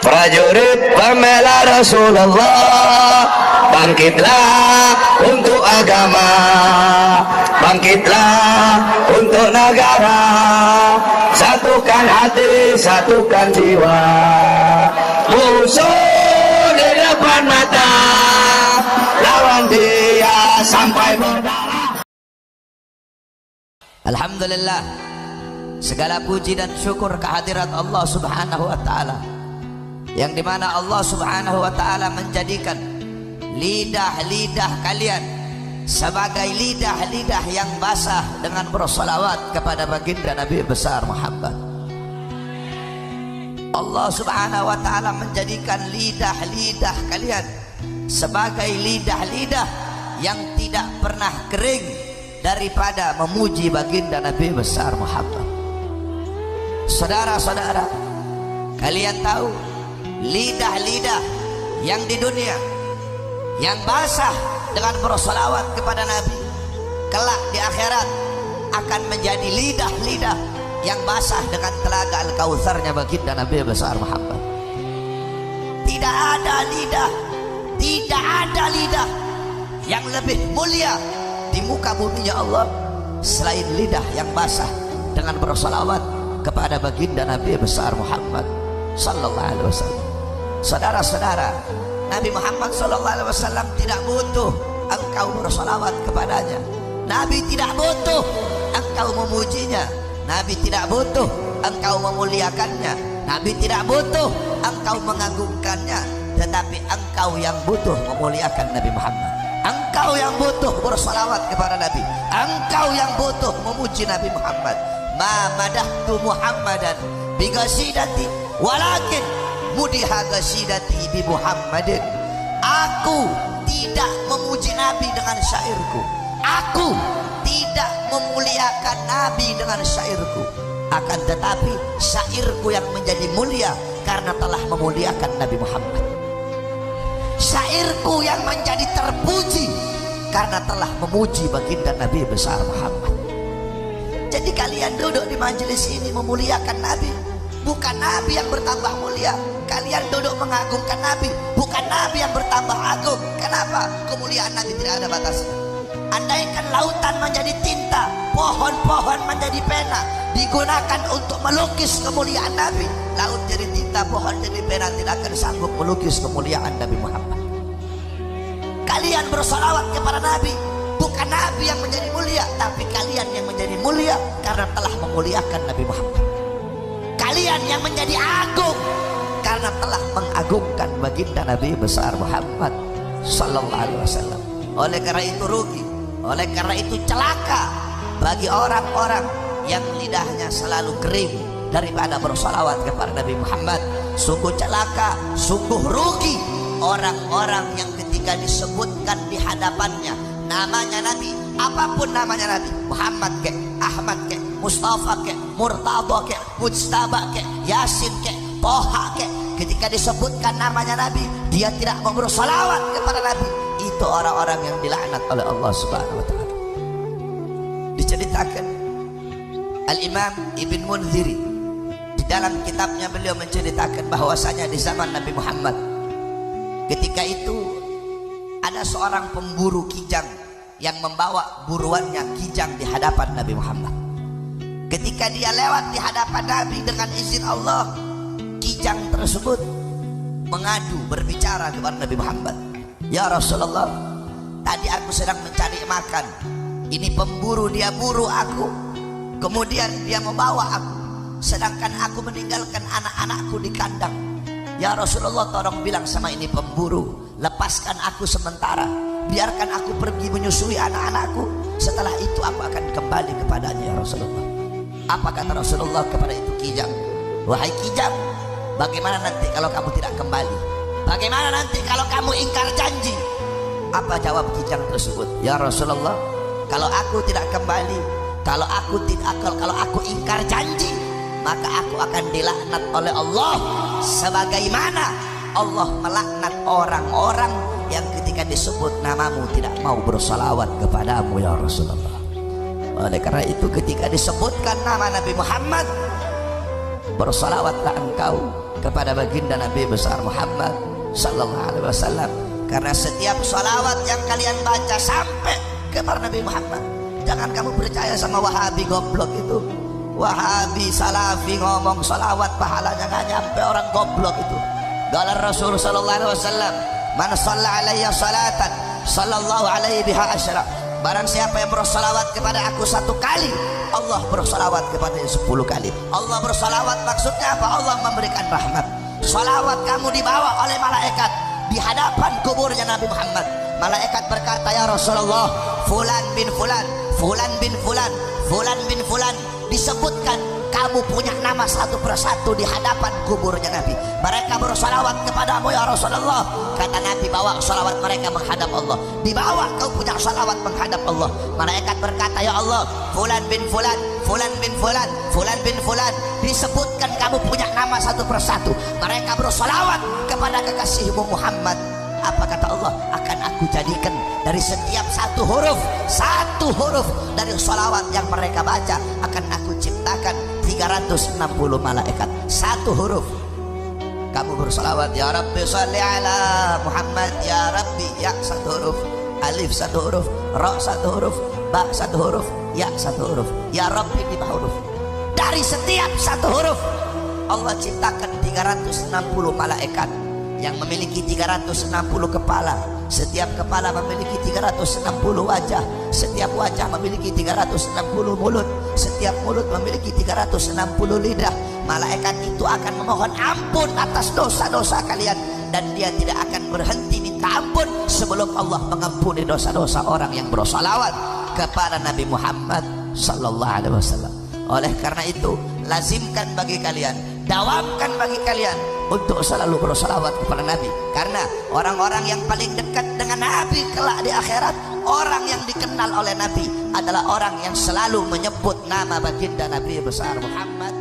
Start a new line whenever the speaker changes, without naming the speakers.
prajurit pembela Rasulullah, bangkitlah untuk agama, bangkitlah untuk negara, satukan hati, satukan jiwa, musuh di depan mata, lawan dia sampai berdarah.
Alhamdulillah, segala puji dan syukur kehadirat Allah Subhanahu wa Ta'ala, yang dimana Allah Subhanahu wa Ta'ala menjadikan lidah-lidah kalian sebagai lidah-lidah yang basah dengan bersolawat kepada baginda Nabi besar Muhammad. Allah Subhanahu wa Ta'ala menjadikan lidah-lidah kalian sebagai lidah-lidah yang tidak pernah kering daripada memuji baginda Nabi besar Muhammad. Saudara-saudara, kalian tahu lidah-lidah yang di dunia yang basah dengan bersolawat kepada Nabi, kelak di akhirat akan menjadi lidah-lidah yang basah dengan telaga Al-Kautsarnya baginda Nabi besar Muhammad. Tidak ada lidah yang lebih mulia di muka buminya Allah selain lidah yang basah dengan bersolawat kepada baginda Nabi besar Muhammad sallallahu alaihi wasallam. Saudara-saudara, Nabi Muhammad sallallahu alaihi wasallam tidak butuh engkau bersolawat kepadanya. Nabi tidak butuh engkau memujinya. Nabi tidak butuh engkau memuliakannya. Nabi tidak butuh engkau mengagungkannya. Tetapi engkau yang butuh memuliakan Nabi Muhammad. Engkau yang butuh bersolawat kepada Nabi. Engkau yang butuh memuji Nabi Muhammad. Ma madahtu Muhammadan bi qasidati walakin mudiha qasidati bi Muhammadin. Aku tidak memuji Nabi dengan syairku. Aku tidak memuliakan Nabi dengan syairku. Akan tetapi syairku yang menjadi mulia karena telah memuliakan Nabi Muhammad. Syairku yang menjadi terpuji karena telah memuji baginda Nabi besar Muhammad. Jadi kalian duduk di majelis ini memuliakan Nabi, bukan Nabi yang bertambah mulia. Kalian duduk mengagungkan Nabi, bukan Nabi yang bertambah agung. Kenapa? Kemuliaan Nabi tidak ada batasnya. Andaikan lautan menjadi tinta, pohon-pohon menjadi pena, digunakan untuk melukis kemuliaan Nabi, laut jadi tinta, pohon jadi pena, tidak akan sanggup melukis kemuliaan Nabi Muhammad. Kalian bersolawat kepada Nabi, bukan Nabi yang menjadi mulia, tapi kalian yang menjadi mulia karena telah memuliakan Nabi Muhammad. Kalian yang menjadi agung karena telah mengagungkan baginda Nabi besar Muhammad sallallahu alaihi wasallam. Oleh karena itu rugi, oleh karena itu celaka bagi orang-orang yang lidahnya selalu kering daripada bersolawat kepada Nabi Muhammad. Sungguh celaka, sungguh rugi orang-orang yang ketika disebutkan di hadapannya namanya Nabi, apapun namanya Nabi, Muhammad ke, Ahmad ke, Mustafa ke, Murtada ke, Mujtaba ke, Yasin ke, Toha ke, ketika disebutkan namanya Nabi dia tidak mau bersolawat kepada Nabi. Itu orang-orang yang dilaknat oleh Allah Subhanahu wa Ta'ala. Diceritakan Al-Imam Ibn Munziri di dalam kitabnya, beliau menceritakan bahwasanya di zaman Nabi Muhammad ketika itu ada seorang pemburu kijang yang membawa buruannya kijang di hadapan Nabi Muhammad. Ketika dia lewat di hadapan Nabi dengan izin Allah, kijang tersebut mengadu, berbicara kepada Nabi Muhammad, ya Rasulullah, tadi aku sedang mencari makan, ini pemburu, dia buru aku, kemudian dia membawa aku, sedangkan aku meninggalkan anak-anakku di kandang. Ya Rasulullah, tolong bilang sama ini pemburu, lepaskan aku sementara, biarkan aku pergi menyusui anak-anakku, setelah itu aku akan kembali kepadanya ya Rasulullah. Apa kata Rasulullah kepada itu kijang? Wahai kijang, bagaimana nanti kalau kamu tidak kembali? Bagaimana nanti kalau kamu ingkar janji? Apa jawab kijang tersebut? Ya Rasulullah, kalau aku tidak kembali, kalau aku ingkar janji, maka aku akan dilaknat oleh Allah, sebagaimana Allah melaknat orang-orang yang ketika disebut namamu tidak mau bersalawat kepadamu ya Rasulullah. Oleh karena itu ketika disebutkan nama Nabi Muhammad, bersalawatlah engkau kepada baginda Nabi besar Muhammad sallallahu alaihi wasallam. Karena setiap salawat yang kalian baca sampai kepada Nabi Muhammad. Jangan kamu percaya sama Wahabi goblok itu. Wahabi Salafi ngomong salawat pahalanya nggak nyampe, orang goblok itu. Qala Rasul sallallahu alaihi wasallam, man shalla alayya salatan sallallahu alaihi biha asyra. Barang siapa yang bersalawat kepada aku 1 kali, Allah bersalawat kepadanya 10 kali. Allah bersalawat maksudnya apa? Allah memberikan rahmat. Salawat kamu dibawa oleh malaikat di hadapan kuburnya Nabi Muhammad. Malaikat berkata, ya Rasulullah, fulan bin fulan, fulan bin fulan, fulan bin fulan, disebutkan kamu punya nama satu persatu di hadapan kuburnya Nabi. Mereka bersalawat kepadamu ya Rasulullah. Kata Nabi, bawa salawat mereka menghadap Allah. Dibawa kau punya salawat menghadap Allah. Malaikat berkata, ya Allah, fulan bin fulan, fulan bin fulan, fulan bin fulan, disebutkan kamu punya nama satu persatu. Mereka bersalawat kepada kekasihmu Muhammad. Apa kata Allah? Akan aku jadikan dari setiap satu huruf dari salawat yang mereka baca, akan aku ciptakan 360 malaikat. 1 huruf kamu bersalawat, ya Rabbi sholli ala Muhammad, ya Rabbi, ya 1 huruf, alif 1 huruf, ra 1 huruf, ba 1 huruf, ya 1 huruf, ya Rabbi 5 huruf. Dari setiap 1 huruf Allah ciptakan 360 malaikat yang memiliki 360 kepala. Setiap kepala memiliki 360 wajah. Setiap wajah memiliki 360 mulut. Setiap mulut memiliki 360 lidah. Malaikat itu akan memohon ampun atas dosa-dosa kalian, dan dia tidak akan berhenti minta ampun sebelum Allah mengampuni dosa-dosa orang yang bersalawat kepada Nabi Muhammad sallallahu alaihi wasallam. Oleh karena itu, lazimkan bagi kalian, dawamkan bagi kalian untuk selalu bersalawat kepada Nabi. Karena orang-orang yang paling dekat dengan Nabi kelak di akhirat, orang yang dikenal oleh Nabi adalah orang yang selalu menyebut nama baginda Nabi besar Muhammad